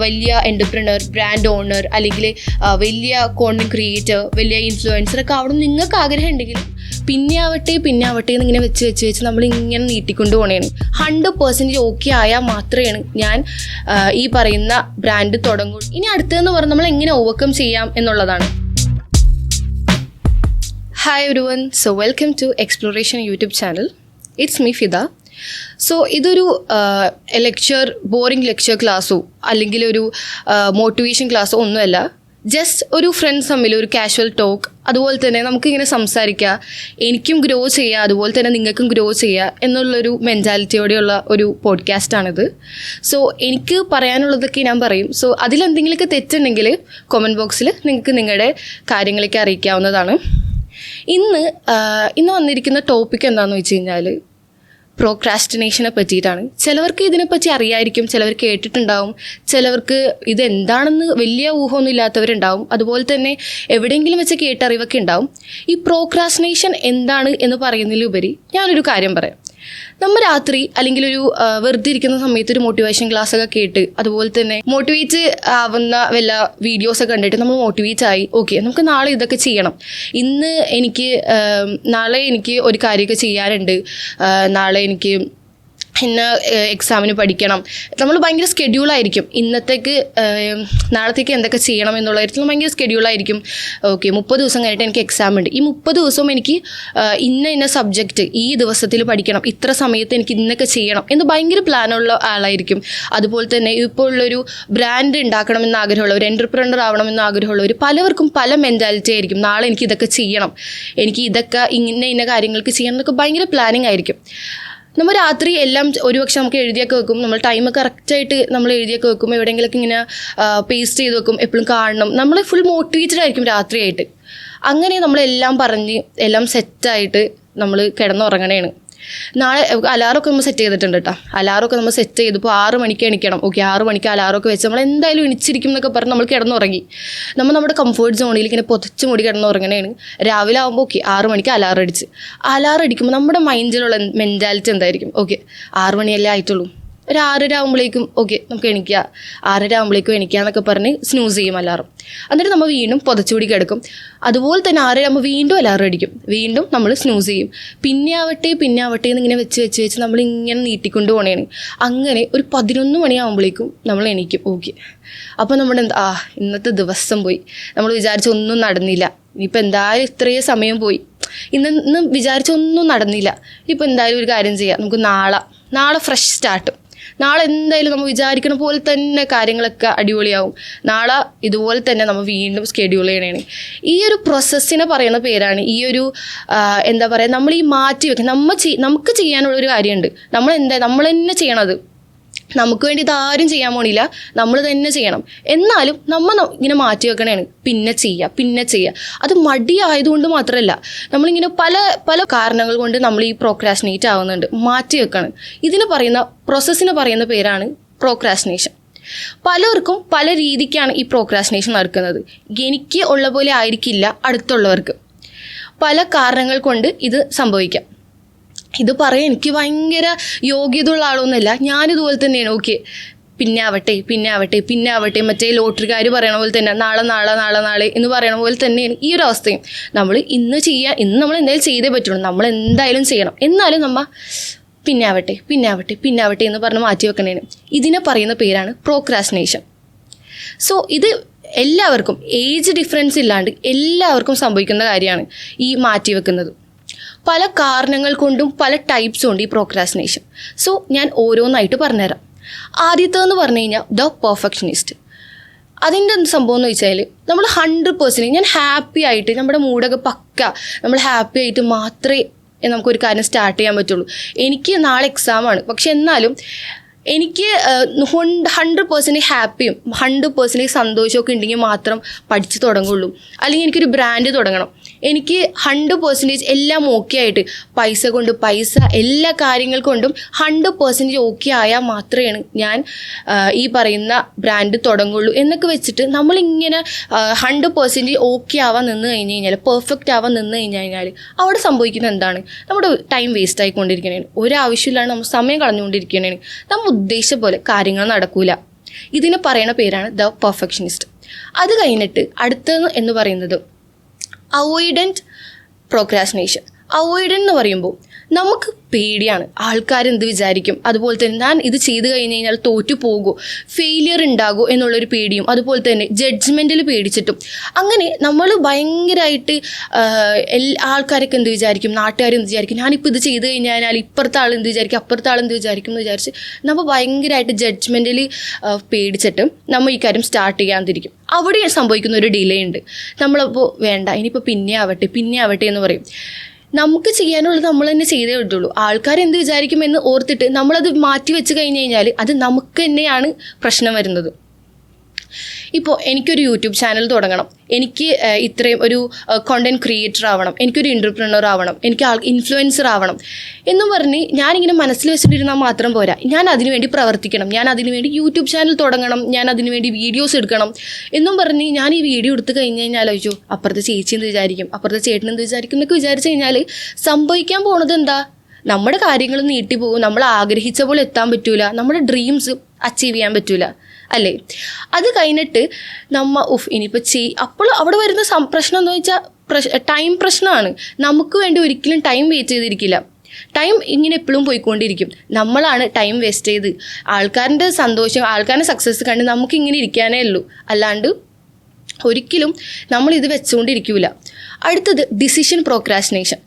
വലിയ entrepreneur, brand owner, അല്ലെങ്കിൽ വലിയ കോണ്ടന്റ് ക്രിയേറ്റർ, വലിയ ഇൻഫ്ലുവൻസറൊക്കെ ആവണം നിങ്ങൾക്ക് ആഗ്രഹം ഉണ്ടെങ്കിൽ പിന്നെ ആവട്ടെ എന്നിങ്ങനെ വെച്ച് നമ്മളിങ്ങനെ നീട്ടിക്കൊണ്ട് പോകണേണ്. 100% ഓക്കെ ആയാൽ മാത്രമേ ഞാൻ ഈ പറയുന്ന ബ്രാൻഡ് തുടങ്ങുള്ളൂ. ഇനി അടുത്തതെന്ന് പറഞ്ഞാൽ നമ്മൾ എങ്ങനെ ഓവർകം ചെയ്യാം എന്നുള്ളതാണ്. Hi everyone, so welcome to exploration YouTube channel. It's me Fida. So ഇതൊരു ബോറിംഗ് ലെക്ചർ ക്ലാസ്സോ അല്ലെങ്കിൽ ഒരു മോട്ടിവേഷൻ ക്ലാസ്സോ ഒന്നുമല്ല. ജസ്റ്റ് ഒരു ഫ്രണ്ട്സ് തമ്മിൽ ഒരു കാഷ്വൽ ടോക്ക്. അതുപോലെ തന്നെ നമുക്കിങ്ങനെ സംസാരിക്കുക, എനിക്കും ഗ്രോ ചെയ്യുക, അതുപോലെ തന്നെ നിങ്ങൾക്കും ഗ്രോ ചെയ്യുക എന്നുള്ളൊരു മെൻറ്റാലിറ്റിയോടെയുള്ള ഒരു പോഡ്കാസ്റ്റാണിത്. സോ എനിക്ക് പറയാനുള്ളതൊക്കെ ഞാൻ പറയും. സോ അതിലെന്തെങ്കിലുമൊക്കെ തെറ്റുണ്ടെങ്കിൽ കമൻറ്റ് ബോക്സിൽ നിങ്ങൾക്ക് നിങ്ങളുടെ കാര്യങ്ങളൊക്കെ അറിയിക്കാവുന്നതാണ്. ഇന്ന് വന്നിരിക്കുന്ന ടോപ്പിക് എന്താണെന്ന് വെച്ച് കഴിഞ്ഞാൽ പ്രോക്രാസ്റ്റിനേഷനെ പറ്റിയിട്ടാണ്. ചിലവർക്ക് ഇതിനെപ്പറ്റി അറിയായിരിക്കും, ചിലവർ കേട്ടിട്ടുണ്ടാവും, ചിലവർക്ക് ഇതെന്താണെന്ന് വലിയ ഊഹമൊന്നും ഇല്ലാത്തവരുണ്ടാവും, അതുപോലെ തന്നെ എവിടെയെങ്കിലും വെച്ച് കേട്ടറിവൊക്കെ ഉണ്ടാവും. ഈ പ്രോക്രാസ്റ്റിനേഷൻ എന്താണ് എന്ന് പറയുന്നതിലുപരി ഞാനൊരു കാര്യം പറയാം. നമ്മൾ രാത്രി അല്ലെങ്കിൽ ഒരു വെറുതെ ഇരിക്കുന്ന സമയത്ത് ഒരു മോട്ടിവേഷൻ ക്ലാസ് ഒക്കെ കേട്ട് അതുപോലെ തന്നെ മോട്ടിവേറ്റ് ആവുന്ന വല്ല വീഡിയോസൊക്കെ കണ്ടിട്ട് നമ്മൾ മോട്ടിവേറ്റ് ആയി, ഓക്കെ നമുക്ക് നാളെ ഇതൊക്കെ ചെയ്യണം, നാളെ എനിക്ക് ഒരു കാര്യമൊക്കെ ചെയ്യാനുണ്ട്, നാളെ എനിക്ക് ഇന്ന എക്സാമിന് പഠിക്കണം. നമ്മൾ ഭയങ്കര സ്കെഡ്യൂളായിരിക്കും. നാളത്തേക്ക് എന്തൊക്കെ ചെയ്യണം എന്നുള്ള കാര്യത്തിൽ ഭയങ്കര സ്കെഡ്യൂളായിരിക്കും. ഓക്കെ 30 ദിവസം കഴിഞ്ഞിട്ട് എനിക്ക് എക്സാം ഉണ്ട്, ഈ 30 ദിവസവും എനിക്ക് ഇന്ന സബ്ജക്റ്റ് ഈ ദിവസത്തിൽ പഠിക്കണം, ഇത്ര സമയത്ത് എനിക്ക് ഇന്നൊക്കെ ചെയ്യണം എന്ന് ഭയങ്കര പ്ലാനുള്ള ആളായിരിക്കും. അതുപോലെ തന്നെ ഇപ്പോൾ ഉള്ളൊരു ബ്രാൻഡ് ഉണ്ടാക്കണമെന്ന് ആഗ്രഹമുള്ള ഒരു എൻ്റർപ്രണർ ആവണമെന്ന് ആഗ്രഹമുള്ളവർ പലവർക്കും പല മെൻറ്റാലിറ്റി ആയിരിക്കും. നാളെ എനിക്ക് ഇതൊക്കെ ചെയ്യണം, എനിക്ക് ഇതൊക്കെ ഇന്ന കാര്യങ്ങൾക്ക് ചെയ്യണം എന്നൊക്കെ ഭയങ്കര പ്ലാനിങ് ആയിരിക്കും. നമ്മൾ രാത്രി എല്ലാം ഒരുപക്ഷെ നമുക്ക് എഴുതിയൊക്കെ വെക്കും, നമ്മൾ ടൈം കറക്റ്റായിട്ട് നമ്മൾ എഴുതിയൊക്കെ വെക്കും, എവിടെയെങ്കിലൊക്കെ ഇങ്ങനെ പേസ്റ്റ് ചെയ്ത് വെക്കും, എപ്പോഴും കാണണം, നമ്മൾ ഫുൾ മോട്ടിവേറ്റഡ് ആയിരിക്കും രാത്രിയായിട്ട്. അങ്ങനെ നമ്മളെല്ലാം പറഞ്ഞ് എല്ലാം സെറ്റായിട്ട് നമ്മൾ കിടന്നുറങ്ങണേണ്. നാളെ അലാറൊക്കെ നമ്മൾ സെറ്റ് ചെയ്തിട്ടുണ്ട് കേട്ടോ. അലാറൊക്കെ നമ്മൾ സെറ്റ് ചെയ്തപ്പോൾ 6 മണിക്ക് എണിക്കണം. ഓക്കെ 6 മണിക്ക് അലാറൊക്കെ വെച്ച് നമ്മൾ എന്തായാലും എണിച്ചിരിക്കും എന്നൊക്കെ പറഞ്ഞ് നമ്മൾ കിടന്നുറങ്ങി. നമ്മുടെ കംഫർട്ട് സോണിൽ ഇങ്ങനെ പൊതച്ച് മൂടി കിടന്നുറങ്ങണേണ്. രാവിലെ ആകുമ്പോൾ ഓക്കെ 6 മണിക്ക് അലാറം അടിക്കുമ്പോൾ നമ്മുടെ മൈൻഡിലുള്ള മെൻറ്റാലിറ്റി എന്തായിരിക്കും? ഓക്കെ 6 മണിയല്ലേ ആയിട്ടുള്ളൂ, ഒരു 6:30 ആകുമ്പോഴേക്കും ഓക്കെ നമുക്ക് എണിക്കുക, 6:30 ആകുമ്പോഴേക്കും എണിക്കുക എന്നൊക്കെ പറഞ്ഞ് സ്നൂസ് ചെയ്യും അലാറം. എന്നിട്ട് നമ്മൾ വീണ്ടും പൊതച്ചുകൂടി കിടക്കും. അതുപോലെ തന്നെ 6:30 ആകുമ്പോൾ വീണ്ടും അലാറം അടിക്കും, വീണ്ടും നമ്മൾ സ്നൂസ് ചെയ്യും. പിന്നെ ആവട്ടെ എന്നിങ്ങനെ വെച്ച് നമ്മളിങ്ങനെ നീട്ടിക്കൊണ്ട് പോകണേണ്. അങ്ങനെ ഒരു 11 മണിയാകുമ്പോഴേക്കും നമ്മൾ എണീക്കും. ഓക്കെ അപ്പോൾ നമ്മുടെ ഇന്നത്തെ ദിവസം പോയി, നമ്മൾ വിചാരിച്ചൊന്നും നടന്നില്ല, ഇനിയിപ്പോൾ എന്തായാലും ഇത്രയും സമയം പോയി, ഇന്ന് വിചാരിച്ചൊന്നും നടന്നില്ല, ഇനിയിപ്പോൾ എന്തായാലും ഒരു കാര്യം ചെയ്യാം, നമുക്ക് നാളെ ഫ്രഷ് സ്റ്റാർട്ട്, നാളെ എന്തായാലും നമ്മൾ വിചാരിക്കുന്ന പോലെ തന്നെ കാര്യങ്ങളൊക്കെ അടിപൊളിയാവും, നാളെ ഇതുപോലെ തന്നെ നമ്മൾ വീണ്ടും സ്കെഡ്യൂൾ ചെയ്യണേണ്. ഈ ഒരു പ്രോസസ്സിനെ പറയുന്ന പേരാണ് ഈ നമ്മൾ ഈ മാറ്റി വെക്കുക. നമുക്ക് ചെയ്യാനുള്ളൊരു കാര്യമുണ്ട്, നമ്മൾ തന്നെ ചെയ്യണത്. നമുക്ക് വേണ്ടി ഇതാരും ചെയ്യാൻ പോണില്ല, നമ്മൾ തന്നെ ചെയ്യണം. എന്നാലും നമ്മൾ ഇങ്ങനെ മാറ്റി വെക്കണേണ്, പിന്നെ ചെയ്യുക. അത് മടിയായതുകൊണ്ട് മാത്രമല്ല, നമ്മളിങ്ങനെ പല കാരണങ്ങൾ കൊണ്ട് നമ്മൾ ഈ പ്രോക്രാസ്റ്റിനേറ്റ് ആവുന്നുണ്ട്, മാറ്റി വെക്കണം. പ്രോസസ്സിന് പറയുന്ന പേരാണ് പ്രോക്രാസ്റ്റിനേഷൻ. പലർക്കും പല രീതിക്കാണ് ഈ പ്രോക്രാസ്റ്റിനേഷൻ നടക്കുന്നത്. എനിക്ക് ഉള്ള പോലെ ആയിരിക്കില്ല അടുത്തുള്ളവർക്ക്. പല കാരണങ്ങൾ കൊണ്ട് ഇത് സംഭവിക്കാം. ഇത് പറയാൻ എനിക്ക് ഭയങ്കര യോഗ്യതയുള്ള ആളൊന്നുമല്ല, ഞാനിതുപോലെ തന്നെയാണ്. ഓക്കെ പിന്നെ ആവട്ടെ മറ്റേ ലോട്ടറിക്കാർ പറയണ പോലെ തന്നെ നാളെ എന്ന് പറയണ പോലെ തന്നെയാണ് ഈ ഒരു അവസ്ഥയും. ഇന്ന് നമ്മൾ എന്തായാലും ചെയ്തേ പറ്റുള്ളൂ, നമ്മൾ എന്തായാലും ചെയ്യണം. എന്നാലും നമ്മൾ പിന്നെ ആവട്ടെ എന്ന് പറഞ്ഞ് മാറ്റി വെക്കണേന്. ഇതിനെ പറയുന്ന പേരാണ് പ്രോക്രാസ്റ്റിനേഷൻ. സോ ഇത് എല്ലാവർക്കും ഏജ് ഡിഫറൻസ് ഇല്ലാണ്ട് എല്ലാവർക്കും സംഭവിക്കുന്ന കാര്യമാണ് ഈ മാറ്റി വെക്കുന്നത്. പല കാരണങ്ങൾ കൊണ്ടും പല ടൈപ്സും ഉണ്ട് ഈ പ്രോക്രാസ്റ്റിനേഷൻ. സോ ഞാൻ ഓരോന്നായിട്ട് പറഞ്ഞുതരാം. ആദ്യത്തേതെന്ന് പറഞ്ഞു കഴിഞ്ഞാൽ ദ പെർഫെക്ഷനിസ്റ്റ്. അതിൻ്റെ സംഭവം എന്ന് വെച്ചാൽ നമ്മൾ 100% ഞാൻ ഹാപ്പി ആയിട്ട്, നമ്മുടെ മൂഡൊക്കെ നമ്മൾ ഹാപ്പി ആയിട്ട് മാത്രമേ നമുക്കൊരു കാര്യം സ്റ്റാർട്ട് ചെയ്യാൻ പറ്റുള്ളൂ. എനിക്ക് നാളെ എക്സാമാണ്, പക്ഷെ എന്നാലും എനിക്ക് 100% ഹാപ്പിയും 100% സന്തോഷമൊക്കെ ഉണ്ടെങ്കിൽ മാത്രം പഠിച്ച് തുടങ്ങുള്ളൂ. അല്ലെങ്കിൽ എനിക്കൊരു ബ്രാൻഡ് തുടങ്ങണം, എനിക്ക് 100% എല്ലാം ഓക്കെ ആയിട്ട് പൈസ എല്ലാ കാര്യങ്ങൾ കൊണ്ടും 100% ഓക്കെ ആയാൽ മാത്രമേ ഞാൻ ഈ പറയുന്ന ബ്രാൻഡ് തുടങ്ങുള്ളൂ എന്നൊക്കെ വെച്ചിട്ട് നമ്മളിങ്ങനെ 100% ഓക്കെ ആവാൻ നിന്ന് കഴിഞ്ഞ് കഴിഞ്ഞാൽ, പെർഫെക്റ്റ് ആവാൻ നിന്ന് കഴിഞ്ഞാൽ അവിടെ സംഭവിക്കുന്നത് എന്താണ്? നമ്മുടെ ടൈം വേസ്റ്റ് ആയിക്കൊണ്ടിരിക്കണേ, ഒരാവശ്യമില്ലാണ്ട് നമ്മൾ സമയം കളഞ്ഞുകൊണ്ടിരിക്കണേ, നമ്മൾ ഉദ്ദേശിച്ച പോലെ കാര്യങ്ങൾ നടക്കൂല. ഇതിനെ പറയുന്ന പേരാണ് ദ പെർഫെക്ഷനിസ്റ്റ്. അത് കഴിഞ്ഞിട്ട് അടുത്തത് എന്ന് പറയുന്നത് അവോയ്ഡൻറ്റ് പ്രോക്രാസ്റ്റിനേഷൻ. അവോയ്ഡൻറ്റ് എന്ന് പറയുമ്പോൾ നമുക്ക് പേടിയാണ്, ആൾക്കാരെന്ത് വിചാരിക്കും, അതുപോലെ തന്നെ ഞാൻ ഇത് ചെയ്ത് കഴിഞ്ഞ് കഴിഞ്ഞാൽ തോറ്റു പോകുമോ, ഫെയിലിയർ ഉണ്ടാകുമോ എന്നുള്ളൊരു പേടിയും, അതുപോലെ തന്നെ ജഡ്ജ്മെൻറ്റിൽ പേടിച്ചിട്ടും അങ്ങനെ നമ്മൾ ഭയങ്കരമായിട്ട് ആൾക്കാരൊക്കെ എന്ത് വിചാരിക്കും, നാട്ടുകാരെന്ത് വിചാരിക്കും, ഞാനിപ്പോൾ ഇത് ചെയ്ത് കഴിഞ്ഞാൽ ഇപ്പുറത്തെ ആൾ എന്ത് വിചാരിക്കും, അപ്പുറത്തെ ആൾ എന്ത് വിചാരിക്കും എന്ന് വിചാരിച്ച് നമ്മൾ ഭയങ്കരമായിട്ട് ജഡ്ജ്മെൻറ്റിൽ പേടിച്ചിട്ട് നമ്മൾ ഈ കാര്യം സ്റ്റാർട്ട് ചെയ്യാതിരിക്കും. അവിടെ സംഭവിക്കുന്ന ഒരു ഡിലേ ഉണ്ട്. നമ്മളപ്പോൾ വേണ്ട ഇനിയിപ്പോൾ പിന്നെ ആവട്ടെ എന്ന് പറയും. നമുക്ക് ചെയ്യാനുള്ളത് നമ്മൾ തന്നെ ചെയ്തേ പറ്റുള്ളൂ. ആൾക്കാർ എന്ത് വിചാരിക്കുമെന്ന് ഓർത്തിട്ട് നമ്മളത് മാറ്റി വെച്ച് കഴിഞ്ഞ് കഴിഞ്ഞാൽ അത് നമുക്ക് തന്നെയാണ് പ്രശ്നം വരുന്നത്. ഇപ്പോൾ എനിക്കൊരു യൂട്യൂബ് ചാനൽ തുടങ്ങണം, എനിക്ക് ഇത്രയും ഒരു കോണ്ടന്റ് ക്രിയേറ്റർ ആവണം, എനിക്കൊരു എൻ്റർപ്രനർ ആവണം, എനിക്ക് ഇൻഫ്ലുവൻസർ ആവണം എന്നും പറഞ്ഞ് ഞാനിങ്ങനെ മനസ്സിൽ വെച്ചിട്ടിരുന്നാൽ മാത്രം പോരാ. ഞാൻ അതിനുവേണ്ടി പ്രവർത്തിക്കണം, ഞാൻ അതിനുവേണ്ടി യൂട്യൂബ് ചാനൽ തുടങ്ങണം, ഞാൻ അതിനുവേണ്ടി വീഡിയോസ് എടുക്കണം എന്നും പറഞ്ഞ് ഞാൻ ഈ വീഡിയോ എടുത്ത് കഴിഞ്ഞ് കഴിഞ്ഞാൽ ആലോചിച്ചു അപ്പുറത്തെ ചേച്ചി എന്ത് വിചാരിക്കും, അപ്പുറത്തെ ചേട്ടൻ എന്ത് വിചാരിക്കും എന്നൊക്കെ വിചാരിച്ച് കഴിഞ്ഞാൽ സംഭവിക്കാൻ പോണത് എന്താ, നമ്മുടെ കാര്യങ്ങൾ നീട്ടിപ്പോകും, നമ്മൾ ആഗ്രഹിച്ച പോലെ എത്താൻ പറ്റൂല, നമ്മുടെ ഡ്രീംസ് അച്ചീവ് ചെയ്യാൻ പറ്റൂല അല്ലേ. അത് കഴിഞ്ഞിട്ട് ഇനിയിപ്പോൾ അപ്പോൾ അവിടെ വരുന്ന പ്രശ്നം എന്ന് വെച്ചാൽ ടൈം പ്രശ്നമാണ്. നമുക്ക് വേണ്ടി ഒരിക്കലും ടൈം വെയിറ്റ് ചെയ്തിരിക്കില്ല. ടൈം ഇങ്ങനെ എപ്പോഴും പോയിക്കൊണ്ടിരിക്കും. നമ്മളാണ് ടൈം വേസ്റ്റ് ചെയ്ത് ആൾക്കാരുടെ സന്തോഷം, ആൾക്കാരുടെ സക്സസ് കണ്ട് നമുക്കിങ്ങനെ ഇരിക്കാനേ ഉള്ളൂ. അല്ലാണ്ട് ഒരിക്കലും നമ്മളിത് വെച്ചുകൊണ്ടിരിക്കില്ല. അടുത്തത് ഡിസിഷൻ പ്രോക്രാസ്റ്റിനേഷൻ.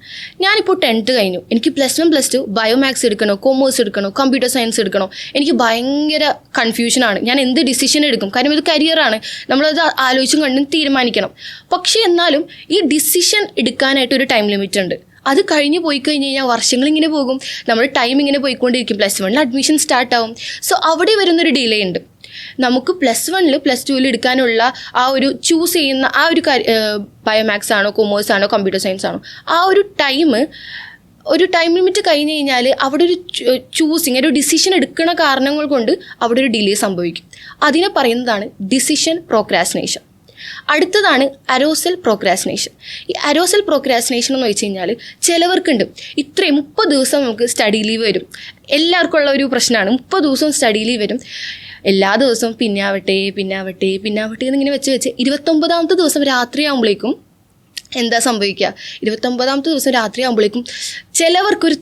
ഞാനിപ്പോൾ 10th കഴിഞ്ഞു, എനിക്ക് +1 +2 ബയോമാത്സ് എടുക്കണോ, കൊമേഴ്സ് എടുക്കണോ, കമ്പ്യൂട്ടർ സയൻസ് എടുക്കണോ, എനിക്ക് ഭയങ്കര കൺഫ്യൂഷനാണ്. ഞാൻ എന്ത് ഡിസിഷൻ എടുക്കും, കാര്യം ഇത് കരിയറാണ്, നമ്മളത് ആലോചിച്ചും കണ്ടും തീരുമാനിക്കണം. പക്ഷേ എന്നാലും ഈ ഡിസിഷൻ എടുക്കാനായിട്ടൊരു ടൈം ലിമിറ്റ് ഉണ്ട്. അത് കഴിഞ്ഞ് പോയി കഴിഞ്ഞ് കഴിഞ്ഞാൽ വർഷങ്ങളിങ്ങനെ പോകും, നമ്മുടെ ടൈം ഇങ്ങനെ പോയിക്കൊണ്ടിരിക്കും. +1 അഡ്മിഷൻ സ്റ്റാർട്ടാവും. സോ അവിടെ വരുന്നൊരു ഡിലേ ഉണ്ട്. നമുക്ക് +1 +2 എടുക്കാനുള്ള ആ ഒരു ചൂസ് ചെയ്യുന്ന ആ ഒരു ബയോമാത്സ് ആണോ, കൊമേഴ്സ് ആണോ, കമ്പ്യൂട്ടർ സയൻസ് ആണോ, ആ ഒരു ടൈം ലിമിറ്റ് കഴിഞ്ഞ് കഴിഞ്ഞാൽ അവിടെ ഒരു ചൂസിങ്, ഒരു ഡിസിഷൻ എടുക്കുന്ന കാരണങ്ങൾ കൊണ്ട് അവിടെ ഒരു ഡിലേ സംഭവിക്കും. അതിനെ പറയുന്നതാണ് ഡിസിഷൻ പ്രോക്രാസ്റ്റിനേഷൻ. അടുത്തതാണ് അരോസൽ പ്രോക്രാസ്റ്റിനേഷൻ. ഈ അരോസൽ പ്രോക്രാസ്റ്റിനേഷൻ എന്ന് വെച്ച് കഴിഞ്ഞാൽ ചിലവർക്കുണ്ട് ഇത്രയും 30 ദിവസം നമുക്ക് സ്റ്റഡി ലീവ് വരും. എല്ലാവർക്കും ഉള്ള ഒരു പ്രശ്നമാണ്. 30 ദിവസം സ്റ്റഡി ലീവ് വരും. എല്ലാ ദിവസവും പിന്നാവട്ടെ എന്നിങ്ങനെ വെച്ച് 29ാമത്തെ ദിവസം രാത്രിയാകുമ്പോഴേക്കും എന്താ സംഭവിക്കുക, 29ാമത്തെ ദിവസം രാത്രിയാകുമ്പോഴേക്കും ചിലവർക്കൊരു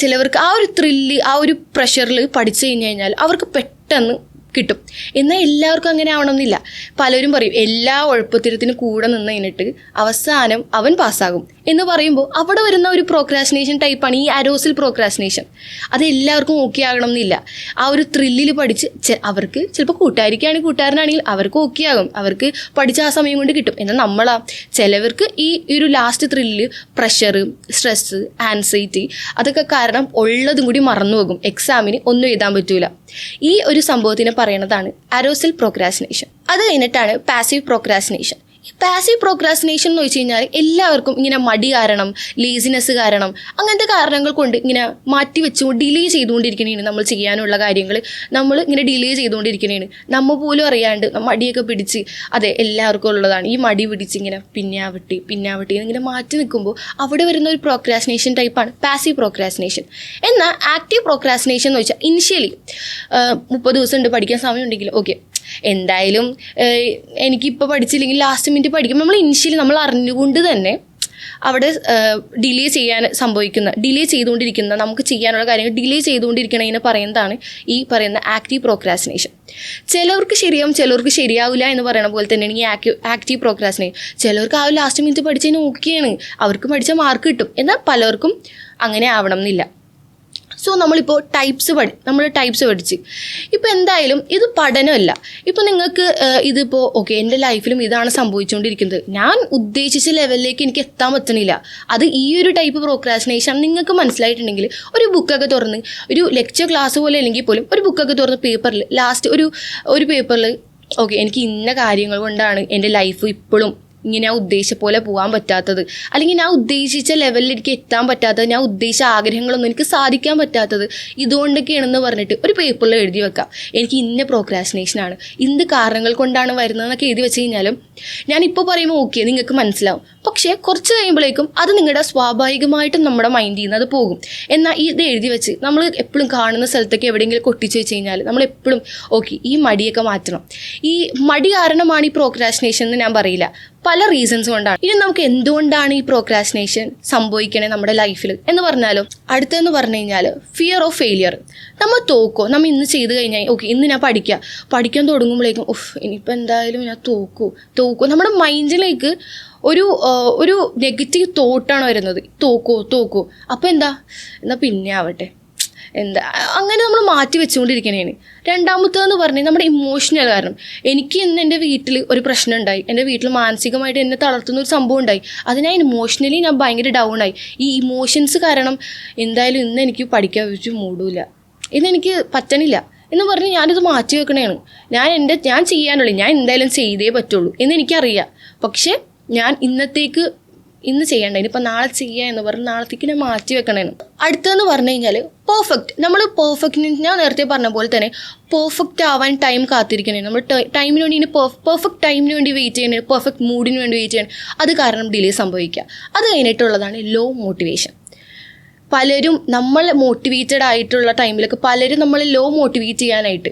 ചിലവർക്ക് ആ ഒരു ത്രില്ല്, ആ ഒരു പ്രഷറിൽ പഠിച്ചു കഴിഞ്ഞാൽ അവർക്ക് പെട്ടെന്ന് കിട്ടും. എന്നാൽ എല്ലാവർക്കും അങ്ങനെ ആവണമെന്നില്ല. പലരും പറയും എല്ലാ ഉഴപ്പത്തിരത്തിനും കൂടെ നിന്ന് കഴിഞ്ഞിട്ട് അവസാനം അവൻ പാസ്സാകും എന്ന് പറയുമ്പോൾ അവിടെ വരുന്ന ഒരു പ്രോക്രാസ്റ്റിനേഷൻ ടൈപ്പാണ് ഈ അരോസൽ പ്രോക്രാസ്റ്റിനേഷൻ. അത് എല്ലാവർക്കും ഓക്കെ ആകണം എന്നില്ല. ആ ഒരു ത്രില്ലിൽ പഠിച്ച് അവർക്ക് ചിലപ്പോൾ കൂട്ടുകാരനാണെങ്കിൽ അവർക്ക് ഓക്കെ ആകും, അവർക്ക് പഠിച്ച ആ സമയം കൊണ്ട് കിട്ടും. എന്നാൽ ചിലവർക്ക് ഈ ഒരു last thrill, pressure, stress, anxiety അതൊക്കെ കാരണം ഉള്ളതും കൂടി മറന്നു പോകും. എക്സാമിന് ഒന്നും എഴുതാൻ പറ്റൂല. ഈ ഒരു സംഭവത്തിനെ പറയുന്നതാണ് അരോസൽ പ്രോക്രാസ്റ്റിനേഷൻ. അത് കഴിഞ്ഞിട്ടാണ് പാസീവ് പ്രോക്രാസ്റ്റിനേഷൻ. ഈ പാസീവ് പ്രോക്രാസ്റ്റിനേഷൻ എന്ന് വെച്ച് കഴിഞ്ഞാൽ എല്ലാവർക്കും ഇങ്ങനെ മടി കാരണം, ലേസിനെസ് കാരണം, അങ്ങനത്തെ കാരണങ്ങൾ കൊണ്ട് ഇങ്ങനെ മാറ്റി വെച്ചുകൊണ്ട് ഡിലേ ചെയ്തുകൊണ്ടിരിക്കണേണ്. നമ്മൾ ചെയ്യാനുള്ള കാര്യങ്ങൾ നമ്മൾ ഇങ്ങനെ ഡിലേ ചെയ്തുകൊണ്ടിരിക്കണേണ്. നമ്മൾ പോലും അറിയാണ്ട് മടിയൊക്കെ പിടിച്ച്, അതെ എല്ലാവർക്കും ഉള്ളതാണ് ഈ മടി പിടിച്ച് ഇങ്ങനെ പിന്നാവട്ടെ എന്നിങ്ങനെ മാറ്റി നിൽക്കുമ്പോൾ അവിടെ വരുന്ന ഒരു പ്രോക്രാസ്റ്റിനേഷൻ ടൈപ്പാണ് പാസീവ് പ്രോക്രാസ്റ്റിനേഷൻ. എന്നാൽ ആക്റ്റീവ് പ്രോക്രാസ്റ്റിനേഷൻ എന്ന് വെച്ചാൽ ഇനിഷ്യലി 30 ദിവസം ഉണ്ട്, പഠിക്കാൻ സമയമുണ്ടെങ്കിൽ ഓക്കെ എന്തായാലും എനിക്കിപ്പോൾ പഠിച്ചില്ലെങ്കിൽ ലാസ്റ്റ് മിനിറ്റ് പഠിക്കും. നമ്മൾ ഇനിഷ്യലി നമ്മൾ അറിഞ്ഞുകൊണ്ട് തന്നെ അവിടെ ഡിലേ ചെയ്തുകൊണ്ടിരിക്കുന്ന നമുക്ക് ചെയ്യാനുള്ള കാര്യങ്ങൾ ഡിലേ ചെയ്തുകൊണ്ടിരിക്കണതിനെ പറയുന്നതാണ് ഈ പറയുന്ന ആക്റ്റീവ് പ്രോക്രാസ്റ്റിനേഷൻ. ചിലവർക്ക് ശരിയാവും, ചിലവർക്ക് ശരിയാവില്ല എന്ന് പറയുന്ന പോലെ തന്നെയാണ് ഈ ആക്റ്റീവ് പ്രോക്രാസ്റ്റിനേഷൻ. ചിലവർക്ക് ആ ലാസ്റ്റ് മിനിറ്റ് പഠിച്ചതിന് ഓക്കെയാണ്, അവർക്ക് പഠിച്ച മാർക്ക് കിട്ടും. എന്നാൽ പലർക്കും അങ്ങനെ ആവണം എന്നില്ല. സോ നമ്മളിപ്പോൾ ടൈപ്സ് പഠിച്ച് ഇപ്പോൾ എന്തായാലും ഇത് പഠനമല്ല. ഇപ്പോൾ നിങ്ങൾക്ക് ഇതിപ്പോൾ ഓക്കെ എൻ്റെ ലൈഫിലും ഇതാണ് സംഭവിച്ചുകൊണ്ടിരിക്കുന്നത്, ഞാൻ ഉദ്ദേശിച്ച ലെവലിലേക്ക് എനിക്ക് എത്താൻ പറ്റണില്ല, അത് ഈ ഒരു ടൈപ്പ് പ്രോക്രാസ്റ്റിനേഷൻ നിങ്ങൾക്ക് മനസ്സിലായിട്ടുണ്ടെങ്കിൽ ഒരു ബുക്കൊക്കെ തുറന്ന്, ഒരു ലെക്ചർ ക്ലാസ് പോലെ അല്ലെങ്കിൽ പോലും ഒരു ബുക്കൊക്കെ തുറന്ന് പേപ്പറിൽ ലാസ്റ്റ് ഒരു പേപ്പറിൽ ഓക്കെ എനിക്ക് ഇന്ന കാര്യങ്ങൾ കൊണ്ടാണ് എൻ്റെ ലൈഫ് ഇപ്പോഴും ഇങ്ങനെ ഞാൻ ഉദ്ദേശിച്ച പോലെ പോകാൻ പറ്റാത്തത്, അല്ലെങ്കിൽ ഞാൻ ഉദ്ദേശിച്ച ലെവലിൽ എനിക്ക് എത്താൻ പറ്റാത്തത്, ഞാൻ ഉദ്ദേശിച്ച ആഗ്രഹങ്ങളൊന്നും എനിക്ക് സാധിക്കാൻ പറ്റാത്തത് ഇതുകൊണ്ടൊക്കെയാണെന്ന് പറഞ്ഞിട്ട് ഒരു പേപ്പറിൽ എഴുതി വെക്കാം. എനിക്ക് ഇന്ന പ്രോക്രാസ്റ്റിനേഷനാണ്, എന്ത് കാരണങ്ങൾ കൊണ്ടാണ് വരുന്നതെന്നൊക്കെ എഴുതി വെച്ച് കഴിഞ്ഞാലും ഞാനിപ്പോൾ പറയുമ്പോൾ ഓക്കെ നിങ്ങൾക്ക് മനസ്സിലാവും. പക്ഷേ കുറച്ച് കഴിയുമ്പോഴേക്കും അത് നിങ്ങളുടെ സ്വാഭാവികമായിട്ടും നമ്മുടെ മൈൻഡിൽ നിന്ന് അത് പോകും. എന്നാൽ ഇത് എഴുതി വെച്ച് നമ്മൾ എപ്പോഴും കാണുന്ന സ്ഥലത്തൊക്കെ എവിടെയെങ്കിലും കൊട്ടിച്ച് വെച്ച് കഴിഞ്ഞാൽ നമ്മളെപ്പോഴും ഓക്കെ ഈ മടിയൊക്കെ മാറ്റണം. ഈ മടി കാരണമാണ് ഈ പ്രോക്രാസ്റ്റിനേഷൻ എന്ന് ഞാൻ പറയില്ല, പല റീസൺസ് കൊണ്ടാണ്. ഇനി നമുക്ക് എന്തുകൊണ്ടാണ് ഈ പ്രോക്രാസ്റ്റിനേഷൻ സംഭവിക്കണേ നമ്മുടെ ലൈഫിൽ എന്ന് പറഞ്ഞാലും അടുത്തെന്ന് പറഞ്ഞു കഴിഞ്ഞാൽ ഫിയർ ഓഫ് ഫെയിലിയർ. നമ്മൾ തോക്കോ, നമ്മൾ ഇന്ന് ചെയ്ത് കഴിഞ്ഞാൽ ഓക്കെ ഇന്ന് ഞാൻ പഠിക്കാൻ തുടങ്ങുമ്പോഴേക്കും ഇനിയിപ്പോൾ എന്തായാലും ഞാൻ തോക്കൂ നമ്മുടെ മൈൻഡിലേക്ക് ഒരു നെഗറ്റീവ് തോട്ടാണ് വരുന്നത്. തോക്കോ അപ്പോൾ എന്നാൽ പിന്നെ ആവട്ടെ അങ്ങനെ നമ്മൾ മാറ്റി വെച്ചുകൊണ്ടിരിക്കണേന്. രണ്ടാമത്തേന്ന് പറഞ്ഞാൽ നമ്മുടെ ഇമോഷണൽ കാരണം. എനിക്ക് ഇന്ന് എൻ്റെ വീട്ടിൽ ഒരു പ്രശ്നം ഉണ്ടായി, എൻ്റെ വീട്ടിൽ മാനസികമായിട്ട് എന്നെ തളർത്തുന്ന ഒരു സംഭവം ഉണ്ടായി. അത് ഞാൻ ഇമോഷണലി ഞാൻ ഭയങ്കര ഡൗൺ ആയി. ഈ ഇമോഷൻസ് കാരണം എന്തായാലും ഇന്ന് എനിക്ക് പഠിക്കാൻ വെച്ച് മൂടില്ല, ഇന്നെനിക്ക് പറ്റണില്ല എന്ന് പറഞ്ഞ് ഞാനിത് മാറ്റി വെക്കണേണ്. ഞാൻ ചെയ്യാനുള്ളൂ, ഞാൻ എന്തായാലും ചെയ്തേ പറ്റുള്ളൂ എന്ന് എനിക്കറിയാം. പക്ഷേ ഞാൻ ഇന്ന് ചെയ്യണ്ട, ഇനിയിപ്പോൾ നാളെ ചെയ്യുക എന്ന് പറഞ്ഞ് നാളത്തേക്ക് ഞാൻ മാറ്റി വെക്കണേന്ന്. അടുത്തതെന്ന് പറഞ്ഞു കഴിഞ്ഞാൽ നമ്മൾ ഞാൻ നേരത്തെ പറഞ്ഞ പോലെ തന്നെ പെർഫെക്റ്റ് ആവാൻ ടൈം കാത്തിരിക്കണേ. നമ്മൾ ടൈമിന് വേണ്ടി പെർഫെക്റ്റ് ടൈമിന് വേണ്ടി വെയിറ്റ് ചെയ്യണേ, പെർഫെക്റ്റ് മൂഡിന് വേണ്ടി വെയിറ്റ് ചെയ്യണം. അത് കാരണം ഡിലേ സംഭവിക്കുക. അത് കഴിഞ്ഞിട്ടുള്ളതാണ് ലോ മോട്ടിവേഷൻ. പലരും നമ്മൾ മോട്ടിവേറ്റഡ് ആയിട്ടുള്ള ടൈമിലൊക്കെ പലരും നമ്മളെ ലോ മോട്ടിവേറ്റ് ചെയ്യാനായിട്ട്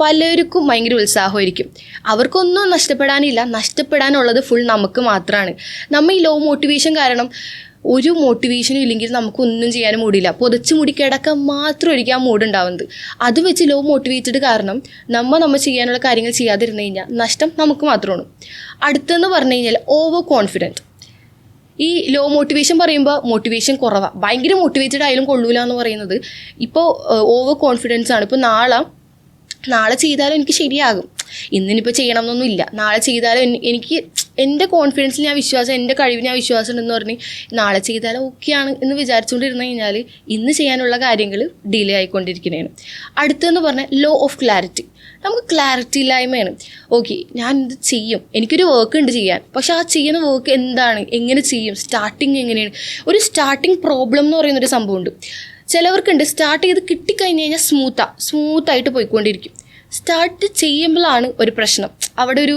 പലർക്കും ഭയങ്കര ഉത്സാഹമായിരിക്കും. അവർക്കൊന്നും നഷ്ടപ്പെടാനില്ല, നഷ്ടപ്പെടാനുള്ളത് ഫുൾ നമുക്ക് മാത്രമാണ്. നമ്മൾ ഈ ലോ മോട്ടിവേഷൻ കാരണം ഒരു മോട്ടിവേഷനും ഇല്ലെങ്കിൽ നമുക്കൊന്നും ചെയ്യാനും മൂടില്ല. പുതച്ച് മൂടി കിടക്കാൻ മാത്രമായിരിക്കും ആ മൂഡ് ഉണ്ടാവുന്നത്. അത് വെച്ച് ലോ മോട്ടിവേറ്റഡ് കാരണം നമ്മൾ ചെയ്യാനുള്ള കാര്യങ്ങൾ ചെയ്യാതിരുന്നു കഴിഞ്ഞാൽ നഷ്ടം നമുക്ക് മാത്രമാണ്. അടുത്തെന്ന് പറഞ്ഞു കഴിഞ്ഞാൽ ഓവർ കോൺഫിഡൻറ്റ്. ഈ ലോ മോട്ടിവേഷൻ പറയുമ്പോൾ മോട്ടിവേഷൻ കുറവാണ്, ഭയങ്കര മോട്ടിവേറ്റഡ് ആയാലും കൊള്ളൂല എന്ന് പറയുന്നത് ഇപ്പോൾ ഓവർ കോൺഫിഡൻസ് ആണ്. ഇപ്പോൾ നാളെ ചെയ്താലും എനിക്ക് ശരിയാകും, ഇന്നിനിപ്പോൾ ചെയ്യണം എന്നൊന്നും ഇല്ല, നാളെ ചെയ്താലും എനിക്ക് എൻ്റെ കോൺഫിഡൻസിൽ ഞാൻ വിശ്വാസം, എൻ്റെ കഴിവിന് ഞാൻ വിശ്വാസം ഉണ്ടെന്ന് പറഞ്ഞ് നാളെ ചെയ്താലും ഓക്കെയാണ് എന്ന് വിചാരിച്ചുകൊണ്ടിരുന്നു കഴിഞ്ഞാൽ ഇന്ന് ചെയ്യാനുള്ള കാര്യങ്ങൾ ഡിലേ ആയിക്കൊണ്ടിരിക്കുന്നതാണ്. അടുത്തെന്ന് പറഞ്ഞാൽ ലോ ഓഫ് ക്ലാരിറ്റി. നമുക്ക് ക്ലാരിറ്റി ഇല്ലായ്മയാണ്. ഓക്കെ ഞാൻ ഇത് ചെയ്യും, എനിക്കൊരു വർക്ക് ഉണ്ട് ചെയ്യാൻ, പക്ഷെ ആ ചെയ്യുന്ന വർക്ക് എന്താണ്, എങ്ങനെ ചെയ്യും, സ്റ്റാർട്ടിങ് എങ്ങനെയാണ്. ഒരു സ്റ്റാർട്ടിങ് പ്രോബ്ലം എന്ന് പറയുന്നൊരു സംഭവമുണ്ട്. ചിലവർക്കുണ്ട് സ്റ്റാർട്ട് ചെയ്ത് കിട്ടിക്കഴിഞ്ഞ് കഴിഞ്ഞാൽ സ്മൂത്തായിട്ട് പോയിക്കൊണ്ടിരിക്കും. സ്റ്റാർട്ട് ചെയ്യുമ്പോഴാണ് ഒരു പ്രശ്നം. അവിടെ ഒരു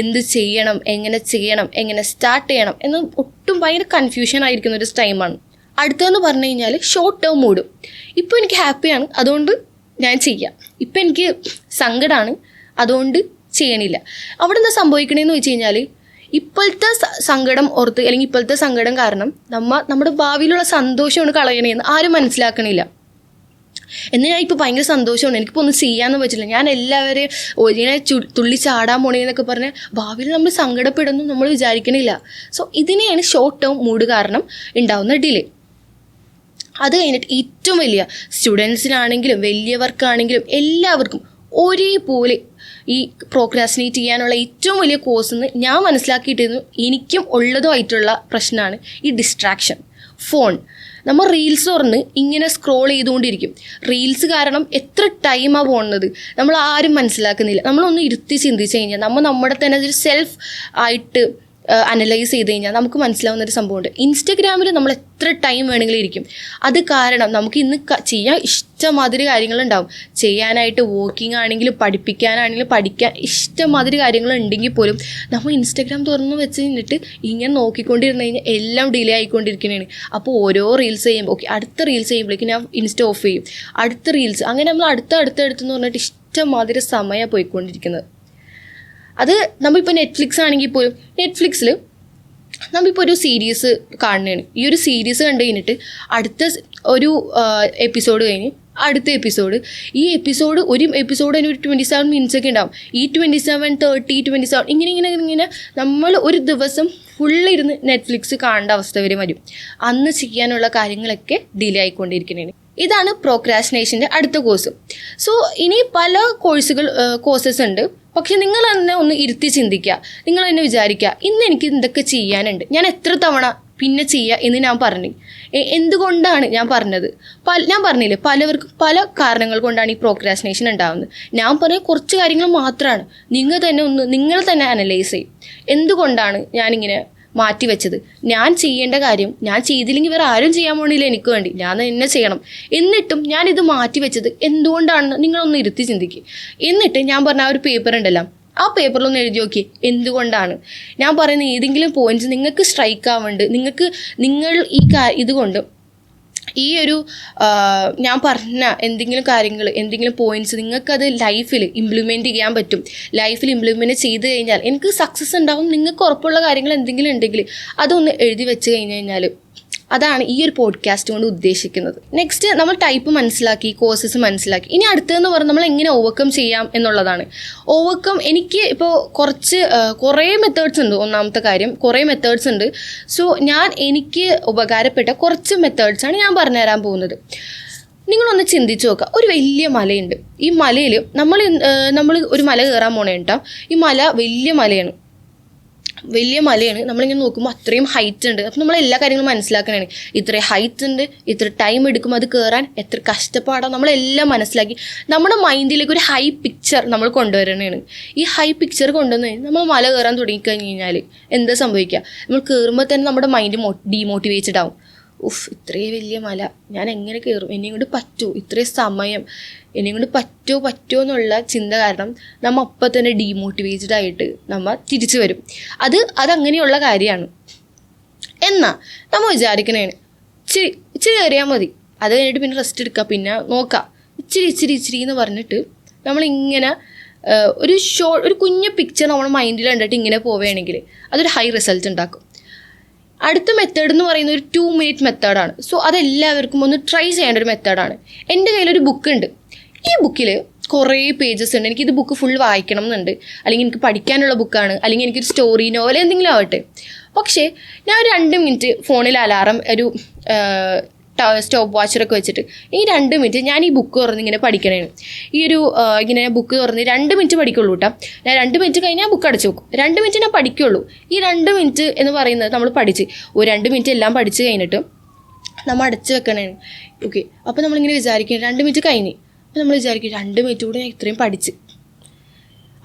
എന്ത് ചെയ്യണം, എങ്ങനെ സ്റ്റാർട്ട് ചെയ്യണം എന്ന് ഒട്ടും ഭയങ്കര കൺഫ്യൂഷൻ ആയിരിക്കുന്ന ഒരു ടൈമാണ്. അടുത്തതെന്ന് പറഞ്ഞു കഴിഞ്ഞാൽ ഷോർട്ട് ടേം മൂഡ്. ഇപ്പോൾ എനിക്ക് ഹാപ്പിയാണ് അതുകൊണ്ട് ഞാൻ ചെയ്യാം, ഇപ്പം എനിക്ക് സങ്കടമാണ് അതുകൊണ്ട് ചെയ്യണില്ല. അവിടെ എന്താ സംഭവിക്കണേന്ന് വെച്ച് കഴിഞ്ഞാൽ ഇപ്പോഴത്തെ സങ്കടം ഓർത്ത് അല്ലെങ്കിൽ ഇപ്പോഴത്തെ സങ്കടം കാരണം നമ്മുടെ ഭാവിയിലുള്ള സന്തോഷമാണ് കളയണേന്ന് ആരും മനസ്സിലാക്കണില്ല. എന്നാൽ ഞാൻ ഇപ്പോൾ ഭയങ്കര സന്തോഷമാണ്, എനിക്കിപ്പോൾ ഒന്നും ചെയ്യാമെന്ന് പറ്റില്ല, ഞാൻ എല്ലാവരെയും ഇങ്ങനെ തുള്ളി ചാടാൻ പോണേന്നൊക്കെ പറഞ്ഞ് ഭാവിയിൽ നമ്മൾ സങ്കടപ്പെടുന്നു നമ്മൾ വിചാരിക്കണില്ല. സോ ഇതിനെയാണ് ഷോർട്ട് ടേം മൂഡ് കാരണം ഉണ്ടാവുന്ന ഡിലേ. അത് കഴിഞ്ഞിട്ട് ഏറ്റവും വലിയ സ്റ്റുഡൻസിനാണെങ്കിലും വലിയവർക്കാണെങ്കിലും എല്ലാവർക്കും ഒരേപോലെ ഈ പ്രോക്രാസ്റ്റിനേറ്റ് ചെയ്യാനുള്ള ഏറ്റവും വലിയ കോസ് എന്ന് ഞാൻ മനസ്സിലാക്കിയിട്ടിരുന്നു, എനിക്കും ഉള്ളതുമായിട്ടുള്ള പ്രശ്നമാണ് ഈ ഡിസ്ട്രാക്ഷൻ. ഫോൺ നമ്മൾ റീൽസ് തുറന്ന് ഇങ്ങനെ സ്ക്രോൾ ചെയ്തുകൊണ്ടിരിക്കും. റീൽസ് കാരണം എത്ര ടൈമാണ് പോകുന്നത് നമ്മൾ ആരും മനസ്സിലാക്കുന്നില്ല. നമ്മളൊന്ന് ഇരുത്തി ചിന്തിച്ച് കഴിഞ്ഞാൽ നമ്മുടെ തന്നെ ഒരു സെൽഫ് ആയിട്ട് അനലൈസ് ചെയ്ത് കഴിഞ്ഞാൽ നമുക്ക് മനസ്സിലാവുന്നൊരു സംഭവമുണ്ട്. ഇൻസ്റ്റഗ്രാമിൽ നമ്മൾ എത്ര ടൈം വേണമെങ്കിലും ഇരിക്കും. അത് കാരണം നമുക്ക് ഇന്ന് ചെയ്യാൻ ഇഷ്ടമാതിരി കാര്യങ്ങളുണ്ടാവും. ചെയ്യാനായിട്ട് വാക്കിംഗ് ആണെങ്കിലും പഠിപ്പിക്കാനാണെങ്കിലും പഠിക്കാൻ ഇഷ്ടമാതിരി കാര്യങ്ങളുണ്ടെങ്കിൽ പോലും നമ്മൾ ഇൻസ്റ്റഗ്രാം തുറന്ന് വെച്ച് കഴിഞ്ഞിട്ട് ഇങ്ങനെ നോക്കിക്കൊണ്ടിരുന്ന് കഴിഞ്ഞാൽ എല്ലാം ഡിലേ ആയിക്കൊണ്ടിരിക്കുന്നതാണ്. അപ്പോൾ ഓരോ റീൽസ് ചെയ്യുമ്പോൾ അടുത്ത റീൽസ് ചെയ്യുമ്പോഴേക്കും ഞാൻ ഇൻസ്റ്റ ഓഫ് ചെയ്യും, അടുത്ത റീൽസ്, അങ്ങനെ നമ്മൾ അടുത്തെന്ന് പറഞ്ഞിട്ട് ഇഷ്ടമാതിരി സമയമാണ് പോയിക്കൊണ്ടിരിക്കുന്നത്. അത് നമ്മളിപ്പോൾ നെറ്റ്ഫ്ലിക്സ് ആണെങ്കിൽ പോലും നെറ്റ്ഫ്ലിക്സിൽ നമ്മളിപ്പോൾ ഒരു സീരീസ് കാണുന്നതാണ്. ഈ ഒരു സീരീസ് കണ്ടു കഴിഞ്ഞിട്ട് അടുത്ത ഒരു എപ്പിസോഡ് കഴിഞ്ഞ് അടുത്ത എപ്പിസോഡ്, ഈ എപ്പിസോഡ് ഒരു എപ്പിസോഡ് തന്നെ ഒരു 27 മിനിറ്റ്സ് ഒക്കെ ഉണ്ടാവും. ഈ 27, 30, 27 ഇങ്ങനെ നമ്മൾ ഒരു ദിവസം ഫുള്ളിരുന്ന് നെറ്റ്ഫ്ലിക്സ് കാണേണ്ട അവസ്ഥ വരെ വരും. അന്ന് ചെയ്യാനുള്ള കാര്യങ്ങളൊക്കെ ഡിലേ ആയിക്കൊണ്ടിരിക്കുന്നതാണ്. ഇതാണ് പ്രോക്രാസ്റ്റിനേഷൻ്റെ അടുത്ത കോഴ്സ്. സോ ഇനി പല കോഴ്സസ് ഉണ്ട്. പക്ഷെ നിങ്ങൾ തന്നെ ഒന്ന് ഇരുത്തി ചിന്തിക്കുക, നിങ്ങൾ തന്നെ വിചാരിക്കുക, ഇന്ന് എനിക്ക് എന്തൊക്കെ ചെയ്യാനുണ്ട്, ഞാൻ എത്ര തവണ പിന്നെ ചെയ്യുക എന്ന് ഞാൻ പറഞ്ഞു. എന്തുകൊണ്ടാണ് ഞാൻ പറഞ്ഞത്? ഞാൻ പറഞ്ഞില്ലേ, പലവർക്കും പല കാരണങ്ങൾ കൊണ്ടാണ് ഈ പ്രോക്രാസ്റ്റിനേഷൻ ഉണ്ടാകുന്നത്. ഞാൻ പറഞ്ഞ കുറച്ച് കാര്യങ്ങൾ മാത്രമാണ്. നിങ്ങൾ തന്നെ അനലൈസ് ചെയ്യും. എന്തുകൊണ്ടാണ് ഞാനിങ്ങനെ മാറ്റിവെച്ചത്? ഞാൻ ചെയ്യേണ്ട കാര്യം ഞാൻ ചെയ്തില്ലെങ്കിൽ വേറെ ആരും ചെയ്യാൻ പോണില്ല എനിക്ക് വേണ്ടി, ഞാൻ തന്നെ ചെയ്യണം. എന്നിട്ടും ഞാനിത് മാറ്റിവെച്ചത് എന്തുകൊണ്ടാണെന്ന് നിങ്ങളൊന്ന് ഇരുത്തി ചിന്തിക്കുക. എന്നിട്ട് ഞാൻ പറഞ്ഞ ആ ഒരു പേപ്പർ ഉണ്ടല്ലോ, ആ പേപ്പറിലൊന്ന് എഴുതി നോക്കി എന്തുകൊണ്ടാണ്. ഞാൻ പറയുന്ന ഏതെങ്കിലും പോയിന്റ്സ് നിങ്ങൾക്ക് സ്ട്രൈക്ക് ആവുന്നുണ്ട്, നിങ്ങൾ ഇതുകൊണ്ട് ഈ ഒരു ഞാൻ പറഞ്ഞ എന്തെങ്കിലും കാര്യങ്ങൾ, എന്തെങ്കിലും പോയിന്റ്സ് നിങ്ങൾക്കത് ലൈഫിൽ ഇംപ്ലിമെൻറ്റ് ചെയ്യാൻ പറ്റും. ലൈഫിൽ ഇംപ്ലിമെൻറ്റ് ചെയ്ത് കഴിഞ്ഞാൽ എനിക്ക് സക്സസ് ഉണ്ടാവും, നിങ്ങൾക്ക് ഉറപ്പുള്ള കാര്യങ്ങൾ എന്തെങ്കിലും ഉണ്ടെങ്കിൽ അതൊന്ന് എഴുതി വെച്ച് കഴിഞ്ഞാൽ അതാണ് ഈ ഒരു പോഡ്കാസ്റ്റ് കൊണ്ട് ഉദ്ദേശിക്കുന്നത്. നെക്സ്റ്റ് നമ്മൾ ടൈപ്പ് മനസ്സിലാക്കി, കോഴ്സസ് മനസ്സിലാക്കി. ഇനി അടുത്തതെന്ന് പറഞ്ഞാൽ നമ്മൾ എങ്ങനെ ഓവർകം ചെയ്യാം എന്നുള്ളതാണ്. എനിക്ക് ഇപ്പോൾ കുറേ മെത്തേഡ്സ് ഉണ്ട്. ഒന്നാമത്തെ കാര്യം, കുറേ മെത്തേഡ്സ് ഉണ്ട്. സോ എനിക്ക് ഉപകാരപ്പെട്ട കുറച്ച് മെത്തേഡ്സാണ് ഞാൻ പറഞ്ഞുതരാൻ പോകുന്നത്. നിങ്ങളൊന്ന് ചിന്തിച്ച് നോക്കുക. ഒരു വലിയ മലയുണ്ട്. ഈ മലയിൽ നമ്മൾ ഒരു മല കയറാൻ പോണേ കേട്ടോ. ഈ മല വലിയ മലയാണ്. നമ്മളിങ്ങനെ നോക്കുമ്പോൾ അത്രയും ഹൈറ്റ് ഉണ്ട്. അപ്പം നമ്മൾ എല്ലാ കാര്യങ്ങളും മനസ്സിലാക്കണതാണ്. ഇത്രയും ഹൈറ്റ് ഉണ്ട്, ഇത്ര ടൈം എടുക്കും അത് കയറാൻ, എത്ര കഷ്ടപ്പാടാണ്, നമ്മളെല്ലാം മനസ്സിലാക്കി നമ്മുടെ മൈൻഡിലേക്ക് ഒരു ഹൈ പിക്ചർ നമ്മൾ കൊണ്ടുവരണതാണ്. ഈ ഹൈ പിക്ചർ കൊണ്ടുവന്ന് നമ്മൾ മല കയറാൻ തുടങ്ങിക്കഴിഞ്ഞ് കഴിഞ്ഞാൽ എന്താ സംഭവിക്കുക? നമ്മൾ കയറുമ്പോൾ തന്നെ നമ്മുടെ മൈൻഡ് ഡീമോട്ടിവേറ്റഡ് ആവും. ഇത്രയും വലിയ മല ഞാൻ എങ്ങനെ കയറും, എന്നെയും കൊണ്ട് പറ്റുമോ, ഇത്രയും സമയം എന്നെയും കൊണ്ട് പറ്റുമോ എന്നുള്ള ചിന്ത കാരണം നമ്മൾ അപ്പം തന്നെ ഡീമോട്ടിവേറ്റഡ് ആയിട്ട് നമ്മൾ തിരിച്ചു വരും. അതങ്ങനെയുള്ള കാര്യമാണ്. എന്നാൽ നമ്മൾ വിചാരിക്കണേണ് ഇച്ചിരി കയറിയാൽ മതി, അത് കഴിഞ്ഞിട്ട് പിന്നെ റെസ്റ്റ് എടുക്കുക, പിന്നെ നോക്കാം, ഇച്ചിരി എന്ന് പറഞ്ഞിട്ട് നമ്മളിങ്ങനെ ഒരു കുഞ്ഞു പിക്ചർ നമ്മുടെ മൈൻഡിൽ കണ്ടിട്ട് ഇങ്ങനെ പോവുകയാണെങ്കിൽ അതൊരു ഹൈ റിസൾട്ട് ഉണ്ടാക്കും. അടുത്ത മെത്തേഡ് എന്ന് പറയുന്ന ഒരു 2 minute മെത്തേഡാണ്. സോ അതെല്ലാവർക്കും ഒന്ന് ട്രൈ ചെയ്യേണ്ട ഒരു മെത്തേഡാണ്. എൻ്റെ കയ്യിലൊരു ബുക്കുണ്ട്. ഈ ബുക്കിൽ കുറേ പേജസ് ഉണ്ട്. എനിക്കിത് ബുക്ക് ഫുൾ വായിക്കണം എന്നുണ്ട്, അല്ലെങ്കിൽ എനിക്ക് പഠിക്കാനുള്ള ബുക്കാണ്, അല്ലെങ്കിൽ എനിക്കൊരു സ്റ്റോറി നോവൽ എന്തെങ്കിലും ആവട്ടെ. പക്ഷേ ഞാൻ 2 minute ഫോണിൽ അലാറം, ഒരു സ്റ്റോപ്പ് വാച്ചറൊക്കെ വെച്ചിട്ട് ഈ 2 minute ഞാൻ ഈ ബുക്ക് തുറന്ന് ഇങ്ങനെ പഠിക്കണേണ്. ഇങ്ങനെ ബുക്ക് തുറന്ന് 2 minute പഠിക്കുള്ളൂ കേട്ടോ. ഞാൻ 2 minute കഴിഞ്ഞാൽ ബുക്ക് അടച്ചു വെക്കും. 2 minute ഞാൻ പഠിക്കുള്ളൂ. ഈ 2 minute എന്ന് പറയുന്നത് നമ്മൾ പഠിച്ച് 2 minute എല്ലാം പഠിച്ച് കഴിഞ്ഞിട്ട് നമ്മൾ അടച്ചു വെക്കണേണ്. ഓക്കെ, അപ്പോൾ നമ്മളിങ്ങനെ വിചാരിക്കും 2 minute കഴിഞ്ഞ്. അപ്പോൾ നമ്മൾ വിചാരിക്കും 2 minute കൂടെ ഞാൻ ഇത്രയും പഠിച്ച്.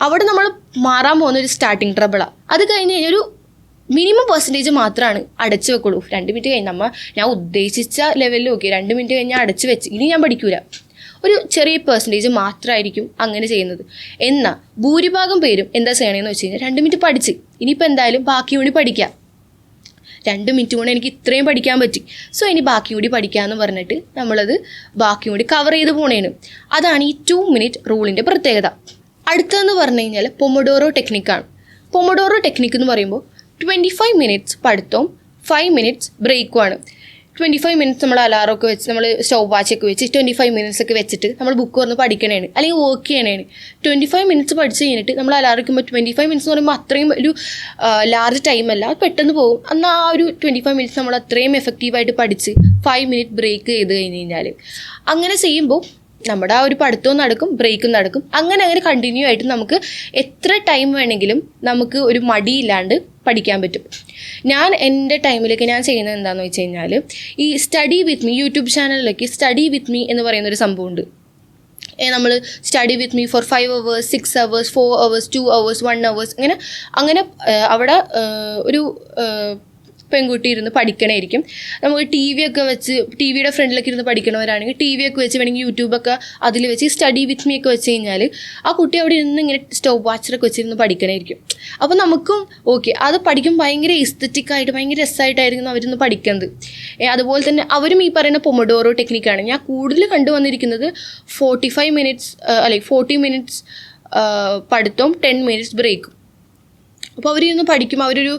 അവിടെ നമ്മൾ മാറാൻ പോകുന്ന ഒരു സ്റ്റാർട്ടിങ് ട്രബിളാണ്. അത് കഴിഞ്ഞ് കഴിഞ്ഞാൽ ഒരു മിനിമം പെർസെൻറ്റേജ് മാത്രമാണ് അടച്ചു വെക്കുള്ളൂ. 2 minute കഴിഞ്ഞ് ഞാൻ ഉദ്ദേശിച്ച ലെവലിൽ 2 minute കഴിഞ്ഞാൽ അടച്ചു വെച്ച് ഇനി ഞാൻ പഠിക്കൂല. ഒരു ചെറിയ പെർസെൻറ്റേജ് മാത്രമായിരിക്കും അങ്ങനെ ചെയ്യുന്നത്. എന്നാൽ ഭൂരിഭാഗം പേരും എന്താ ചെയ്യണമെന്ന് വെച്ച് കഴിഞ്ഞാൽ 2 minute പഠിച്ച് ഇനിയിപ്പോൾ എന്തായാലും ബാക്കി കൂടി പഠിക്കാം. 2 minute കൊണ്ട് എനിക്ക് ഇത്രയും പഠിക്കാൻ പറ്റി, സോ ഇനി ബാക്കി കൂടി പഠിക്കാമെന്ന് പറഞ്ഞിട്ട് നമ്മളത് ബാക്കി കൂടി കവർ ചെയ്ത് പോണേന്. അതാണ് ഈ 2 minute റൂളിൻ്റെ പ്രത്യേകത. അടുത്തതെന്ന് പറഞ്ഞു കഴിഞ്ഞാൽ പൊമഡോറോ ടെക്നിക്കാണ്. പൊമഡോറോ ടെക്നിക്ക് എന്ന് പറയുമ്പോൾ 25 minutes പഠിത്തവും 5 minutes ബ്രേക്കുമാണ്. 25 minutes നമ്മൾ അലാറമൊക്കെ വെച്ച്, നമ്മൾ സ്റ്റോപ്പ് വാച്ചൊക്കെ വെച്ച് 25 minutes ഒക്കെ വെച്ചിട്ട് നമ്മൾ ബുക്ക് തുറന്ന് പഠിക്കണേണ്, അല്ലെങ്കിൽ വർക്ക് ചെയ്യണേണ്. 25 minutes പഠിച്ച് കഴിഞ്ഞിട്ട് നമ്മൾ അലാറം വയ്ക്കുമ്പോൾ 25 minutes എന്ന് പറയുമ്പോൾ അത്രയും ഒരു ലാർജ് ടൈമല്ല, അത് പെട്ടെന്ന് പോകും. എന്നാൽ ആ ഒരു 25 minutes നമ്മൾ അത്രയും എഫക്റ്റീവായിട്ട് പഠിച്ച് 5 minute ബ്രേക്ക് ചെയ്ത് കഴിഞ്ഞ് കഴിഞ്ഞാൽ അങ്ങനെ ചെയ്യുമ്പോൾ നമ്മുടെ ആ ഒരു പഠിത്തവും നടക്കും, ബ്രേക്കും നടക്കും. അങ്ങനെ കണ്ടിന്യൂ ആയിട്ട് നമുക്ക് എത്ര ടൈം വേണമെങ്കിലും നമുക്ക് ഒരു മടിയില്ലാണ്ട് പഠിക്കാൻ പറ്റും. ഞാൻ എൻ്റെ ടൈമിലേക്ക് ഞാൻ ചെയ്യുന്നത് എന്താണെന്ന് വെച്ച് കഴിഞ്ഞാൽ, ഈ സ്റ്റഡി വിത്ത് മീ യൂട്യൂബ് ചാനലിലേക്ക് സ്റ്റഡി വിത്ത് മീ എന്ന് പറയുന്നൊരു സംഭവമുണ്ട്. നമ്മൾ study with me for 5 hours, 6 hours, 4 hours, 2 hours, 1 hours അങ്ങനെ അവിടെ ഒരു പെൺകുട്ടി ഇരുന്ന് പഠിക്കണമായിരിക്കും. നമുക്ക് ടി വി ഒക്കെ വെച്ച്, ടി വിയുടെ ഫ്രണ്ടിലൊക്കെ ഇരുന്ന് പഠിക്കണവരാണെങ്കിൽ ടി വി ഒക്കെ വെച്ച് വേണമെങ്കിൽ യൂട്യൂബൊക്കെ അതിൽ വെച്ച് സ്റ്റഡി വിത്ത് മീ ഒക്കെ വെച്ച് കഴിഞ്ഞാൽ ആ കുട്ടി അവിടെ ഇരുന്ന് ഇങ്ങനെ സ്റ്റോപ്പ് വാച്ചറൊക്കെ വെച്ചിരുന്ന് പഠിക്കണമായിരിക്കും. അപ്പോൾ നമുക്കും ഓക്കെ, അത് പഠിക്കും ഭയങ്കര എസ്തറ്റിക്കായിട്ട് ഭയങ്കര രസമായിട്ടായിരിക്കും അവരിന്ന് പഠിക്കുന്നത്. അതുപോലെ തന്നെ അവരും ഈ പറയുന്ന പൊമഡോറോ ടെക്നിക്കാണ്. ഞാൻ കൂടുതൽ കണ്ടുവന്നിരിക്കുന്നത് 45 minutes അല്ലെങ്കിൽ 40 minutes പഠിത്തവും 10 minutes ബ്രേക്കും. അപ്പോൾ അവരിന്ന് പഠിക്കും, അവരൊരു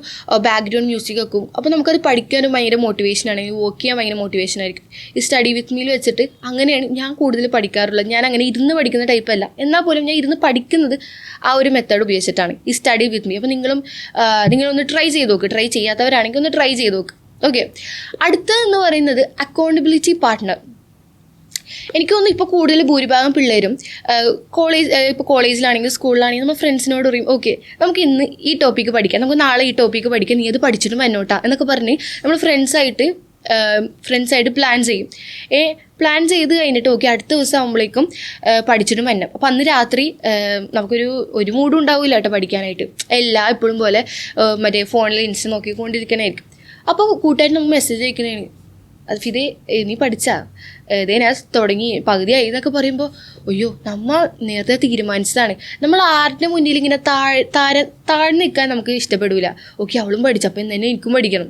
ബാക്ക്ഗ്രൗണ്ട് മ്യൂസിക് വെക്കും. അപ്പോൾ നമുക്കത് പഠിക്കാനും ഭയങ്കര മോട്ടിവേഷനാണ്, വർക്ക് ചെയ്യാൻ ഭയങ്കര മോട്ടിവേഷനായിരിക്കും. ഈ സ്റ്റഡി വിത്ത് മീൽ വെച്ചിട്ട് അങ്ങനെയാണ് ഞാൻ കൂടുതൽ പഠിക്കാറുള്ളത്. ഞാൻ അങ്ങനെ ഇരുന്ന് പഠിക്കുന്ന ടൈപ്പല്ല, എന്നാൽ പോലും ഞാൻ ഇരുന്ന് പഠിക്കുന്നത് ആ ഒരു മെത്തേഡ് ഉപയോഗിച്ചിട്ടാണ്, ഈ സ്റ്റഡി വിത്ത് മീ. അപ്പോൾ നിങ്ങളൊന്ന് ട്രൈ ചെയ്ത് നോക്ക്. ട്രൈ ചെയ്യാത്തവരാണെങ്കിൽ ഒന്ന് ട്രൈ ചെയ്ത് നോക്ക്. ഓക്കെ, അടുത്തതെന്ന് പറയുന്നത് അക്കൗണ്ടബിലിറ്റി പാർട്ട്ണർ. എനിക്ക് തോന്നുന്നു ഇപ്പോൾ കൂടുതൽ ഭൂരിഭാഗം പിള്ളേരും ഇപ്പോൾ കോളേജിലാണെങ്കിൽ സ്കൂളിലാണെങ്കിൽ നമ്മൾ ഫ്രണ്ട്സിനോട് പറയും ഓക്കെ നമുക്ക് ഇന്ന് ഈ ടോപ്പിക്ക് പഠിക്കാം, നമുക്ക് നാളെ ഈ ടോപ്പിക്ക് പഠിക്കാം, നീ അത് പഠിച്ചിട്ടും വന്നോട്ടാ എന്നൊക്കെ പറഞ്ഞ് നമ്മൾ ഫ്രണ്ട്സായിട്ട് പ്ലാൻ ചെയ്യും. പ്ലാൻ ചെയ്ത് കഴിഞ്ഞിട്ട് ഓക്കെ അടുത്ത ദിവസം ആകുമ്പോഴേക്കും പഠിച്ചിട്ടും വരണം. അപ്പം അന്ന് രാത്രി നമുക്കൊരു മൂഡും ഉണ്ടാവില്ല കേട്ടോ പഠിക്കാനായിട്ട്. എപ്പോഴും പോലെ മറ്റേ ഫോണിൽ ഇൻസ്റ്റ നോക്കിക്കൊണ്ടിരിക്കണായിരിക്കും. അപ്പോൾ കൂട്ടുകാരൻ നമുക്ക് മെസ്സേജ് അയക്കണേ, അത് ഫിദേ നീ പഠിച്ചാ, ഞാൻ തുടങ്ങി പകുതിയായി എന്നൊക്കെ പറയുമ്പോൾ അയ്യോ നമ്മൾ നേരത്തെ തീരുമാനിച്ചതാണ്. നമ്മൾ ആരുടെ മുന്നിൽ ഇങ്ങനെ താഴ്ന്ന് നിൽക്കാൻ നമുക്ക് ഇഷ്ടപ്പെടില്ല. ഓക്കെ അവളും പഠിച്ചു അപ്പം തന്നെ എനിക്കും പഠിക്കണം,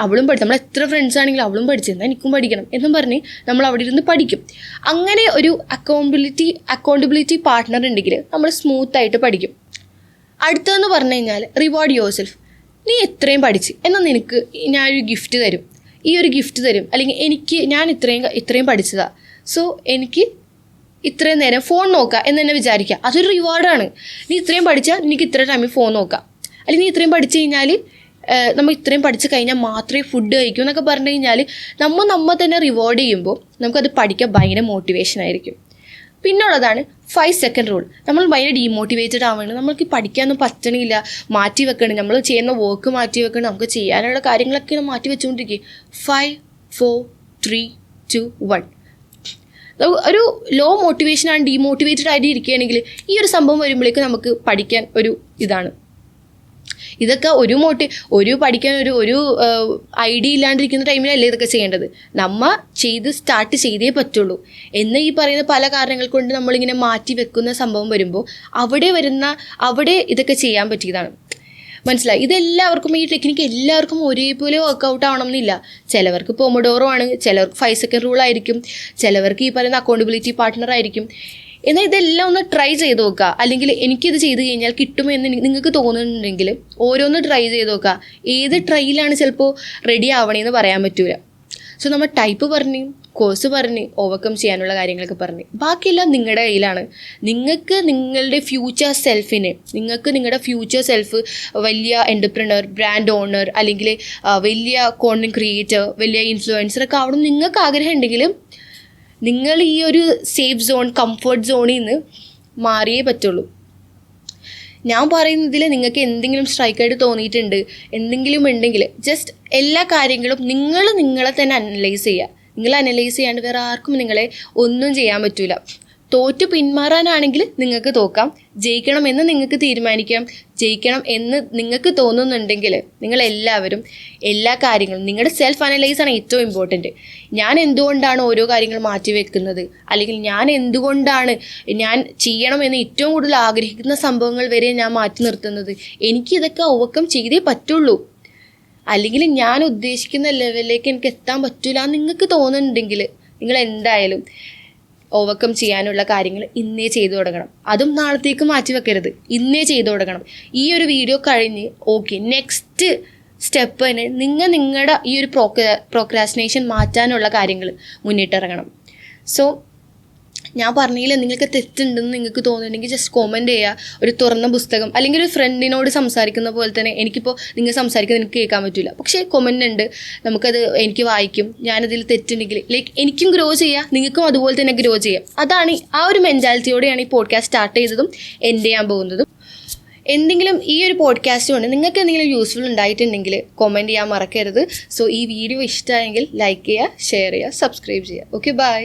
അവളും പഠിച്ചു, നമ്മൾ എത്ര ഫ്രണ്ട്സ് ആണെങ്കിലും അവളും പഠിച്ചു എന്നാൽ എനിക്കും പഠിക്കണം എന്നും പറഞ്ഞ് നമ്മൾ അവിടെ ഇരുന്ന് പഠിക്കും. അങ്ങനെ ഒരു അക്കൗണ്ടബിലിറ്റി പാർട്ട്ണർ ഉണ്ടെങ്കിൽ നമ്മൾ സ്മൂത്തായിട്ട് പഠിക്കും. അടുത്തതെന്ന് പറഞ്ഞു കഴിഞ്ഞാൽ റിവാർഡ് യുവർ സെൽഫ്. നീ ഇത്രയും പഠിച്ച് എന്നാൽ നിനക്ക് ഞാനൊരു ഗിഫ്റ്റ് തരും, ഈ ഒരു ഗിഫ്റ്റ് തരും, അല്ലെങ്കിൽ ഞാൻ ഇത്രയും പഠിച്ചതാ, സോ എനിക്ക് ഇത്രയും നേരം ഫോൺ നോക്കാം എന്ന് തന്നെ വിചാരിക്കുക. അതൊരു റിവാർഡാണ്. നീ ഇത്രയും പഠിച്ചാൽ എനിക്ക് ഇത്ര ടൈമിൽ ഫോൺ നോക്കാം, അല്ലെങ്കിൽ നീ ഇത്രയും പഠിച്ചു കഴിഞ്ഞാൽ നമ്മൾ ഇത്രയും പഠിച്ചു കഴിഞ്ഞാൽ മാത്രമേ ഫുഡ് കഴിക്കൂ എന്നൊക്കെ പറഞ്ഞു കഴിഞ്ഞാൽ നമ്മ തന്നെ റിവാർഡ് ചെയ്യുമ്പോൾ നമുക്കത് പഠിക്കാൻ ഭയങ്കര മോട്ടിവേഷൻ ആയിരിക്കും. പിന്നുള്ളതാണ് 5 സെക്കൻഡ് റൂൾ. നമ്മൾ ഭയങ്കര ഡീമോട്ടിവേറ്റഡ് ആവുകയാണ്, നമ്മൾക്ക് പഠിക്കാനൊന്നും പറ്റണില്ല, മാറ്റി വെക്കണം, നമ്മൾ ചെയ്യുന്ന വർക്ക് മാറ്റി വെക്കണം, നമുക്ക് ചെയ്യാനുള്ള കാര്യങ്ങളൊക്കെ മാറ്റി വെച്ചുകൊണ്ടിരിക്കുക. 5, 4, 3, 2, 1. ഒരു ലോ മോട്ടിവേഷനാണ്, ഡീമോട്ടിവേറ്റഡ് ആയിട്ട് ഇരിക്കുകയാണെങ്കിൽ ഈ ഒരു സംഭവം വരുമ്പോഴേക്കും നമുക്ക് പഠിക്കാൻ ഒരു ഇതാണ്. ഇതൊക്കെ ഒരു പഠിക്കാൻ ഒരു ഐഡിയ ഇല്ലാണ്ടിരിക്കുന്ന ടൈമിലല്ലേ ഇതൊക്കെ ചെയ്യേണ്ടത്. സ്റ്റാർട്ട് ചെയ്തേ പറ്റുള്ളൂ. എന്ന് ഈ പറയുന്ന പല കാരണങ്ങൾ കൊണ്ട് നമ്മളിങ്ങനെ മാറ്റി വെക്കുന്ന സംഭവം വരുമ്പോൾ അവിടെ ഇതൊക്കെ ചെയ്യാൻ പറ്റിയതാണ്. മനസ്സിലായി? ഇതെല്ലാവർക്കും ഈ ടെക്നിക്ക് എല്ലാവർക്കും ഒരേപോലെ വർക്കൗട്ട് ആവണം എന്നില്ല. ചിലവർക്ക് പൊമഡോറോ ആണ്, ചിലവർക്ക് 5 സെക്കൻഡ് റൂൾ ആയിരിക്കും, ചിലവർക്ക് ഈ പറയുന്ന അക്കൗണ്ടബിലിറ്റി പാർട്ട്ണർ ആയിരിക്കും. എന്നാൽ ഇതെല്ലാം ഒന്ന് ട്രൈ ചെയ്ത് നോക്കുക. അല്ലെങ്കിൽ എനിക്കിത് ചെയ്ത് കഴിഞ്ഞാൽ കിട്ടുമെന്ന് നിങ്ങൾക്ക് തോന്നുന്നുണ്ടെങ്കിൽ ഓരോന്ന് ട്രൈ ചെയ്ത് നോക്കുക. ഏത് ട്രൈയിലാണ് ചിലപ്പോൾ റെഡി ആവണേന്ന് പറയാൻ പറ്റൂല. സോ നമ്മൾ ടൈപ്പ് പറഞ്ഞ്, കോഴ്സ് പറഞ്ഞ്, ഓവർകം ചെയ്യാനുള്ള കാര്യങ്ങളൊക്കെ പറഞ്ഞ്, ബാക്കിയെല്ലാം നിങ്ങളുടെ കയ്യിലാണ്. നിങ്ങൾക്ക് നിങ്ങളുടെ ഫ്യൂച്ചർ സെൽഫ് വലിയ എൻ്റർപ്രണർ, ബ്രാൻഡ് ഓണർ, അല്ലെങ്കിൽ വലിയ കോണ്ടന്റ് ക്രിയേറ്റർ, വലിയ ഇൻഫ്ലുവൻസറൊക്കെ ആവണം നിങ്ങൾക്ക് ആഗ്രഹം ഉണ്ടെങ്കിലും നിങ്ങൾ ഈ ഒരു സേഫ് സോൺ, കംഫർട്ട് സോണിൽ നിന്ന് മാറിയേ പറ്റുള്ളൂ. ഞാൻ പറയുന്നതിൽ നിങ്ങൾക്ക് എന്തെങ്കിലും സ്ട്രൈക്കായിട്ട് തോന്നിയിട്ടുണ്ട്, എന്തെങ്കിലും ഉണ്ടെങ്കിൽ ജസ്റ്റ് എല്ലാ കാര്യങ്ങളും നിങ്ങളെ തന്നെ അനലൈസ് ചെയ്യുക. നിങ്ങൾ അനലൈസ് ചെയ്യാണ്ട് വേറെ ആർക്കും നിങ്ങളെ ഒന്നും ചെയ്യാൻ പറ്റില്ല. തോറ്റു പിന്മാറാനാണെങ്കിൽ നിങ്ങൾക്ക് തോക്കാം, ജയിക്കണമെന്ന് നിങ്ങൾക്ക് തീരുമാനിക്കാം. ജയിക്കണം എന്ന് നിങ്ങൾക്ക് തോന്നുന്നുണ്ടെങ്കിൽ നിങ്ങളെല്ലാവരും എല്ലാ കാര്യങ്ങളും നിങ്ങളുടെ സെൽഫ് അനലൈസാണ് ഏറ്റവും ഇമ്പോർട്ടൻറ്റ്. ഞാൻ എന്തുകൊണ്ടാണ് ഓരോ കാര്യങ്ങൾ മാറ്റി വെക്കുന്നത്, അല്ലെങ്കിൽ ഞാൻ എന്തുകൊണ്ടാണ് ഞാൻ ചെയ്യണമെന്ന് ഏറ്റവും കൂടുതൽ ആഗ്രഹിക്കുന്ന സംഭവങ്ങൾ വരെ ഞാൻ മാറ്റി നിർത്തുന്നത്. എനിക്കിതൊക്കെ ഓവർകം ചെയ്തേ പറ്റുള്ളൂ, അല്ലെങ്കിൽ ഞാൻ ഉദ്ദേശിക്കുന്ന ലെവലിലേക്ക് എനിക്ക് എത്താൻ പറ്റില്ല എന്ന് നിങ്ങൾക്ക് തോന്നുന്നുണ്ടെങ്കിൽ നിങ്ങൾ എന്തായാലും ഓവർകം ചെയ്യാനുള്ള കാര്യങ്ങൾ ഇന്നേ ചെയ്തു തുടങ്ങണം. അതും നാളത്തേക്ക് മാറ്റി വെക്കരുത്, ഇന്നേ ചെയ്തു തുടങ്ങണം. ഈ ഒരു വീഡിയോ കഴിഞ്ഞ് ഓക്കെ നെക്സ്റ്റ് സ്റ്റെപ്പിന് നിങ്ങളുടെ ഈ ഒരു പ്രോക്രാസ്റ്റിനേഷൻ മാറ്റാനുള്ള കാര്യങ്ങൾ മുന്നിട്ടിറങ്ങണം. സോ ഞാൻ പറഞ്ഞില്ല, നിങ്ങൾക്ക് തെറ്റുണ്ടെന്ന് നിങ്ങൾക്ക് തോന്നുന്നുണ്ടെങ്കിൽ ജസ്റ്റ് കോമെൻറ്റ് ചെയ്യുക. ഒരു തുറന്ന പുസ്തകം, അല്ലെങ്കിൽ ഒരു ഫ്രണ്ടിനോട് സംസാരിക്കുന്ന പോലെ തന്നെ. എനിക്കിപ്പോൾ നിങ്ങൾ സംസാരിക്കുന്നത് എനിക്ക് കേൾക്കാൻ പറ്റില്ല, പക്ഷേ കൊമൻ്റ് ഉണ്ട്, നമുക്കത് എനിക്ക് വായിക്കും. ഞാനതിൽ തെറ്റുണ്ടെങ്കിൽ എനിക്കും ഗ്രോ ചെയ്യാം, നിങ്ങൾക്കും അതുപോലെ തന്നെ ഗ്രോ ചെയ്യാം. അതാണ് ആ ഒരു മെൻറ്റാലിറ്റിയോടെയാണ് ഈ പോഡ്കാസ്റ്റ് സ്റ്റാർട്ട് ചെയ്തതും എൻഡ് ചെയ്യാൻ പോകുന്നതും. എന്തെങ്കിലും ഈ ഒരു പോഡ്കാസ്റ്റ് കൊണ്ട് നിങ്ങൾക്ക് എന്തെങ്കിലും യൂസ്ഫുൾ ഉണ്ടായിട്ടുണ്ടെങ്കിൽ കൊമൻറ്റ് ചെയ്യാൻ മറക്കരുത്. സോ ഈ വീഡിയോ ഇഷ്ടമായെങ്കിൽ ലൈക്ക് ചെയ്യുക, ഷെയർ ചെയ്യുക, സബ്സ്ക്രൈബ് ചെയ്യുക. Okay, by.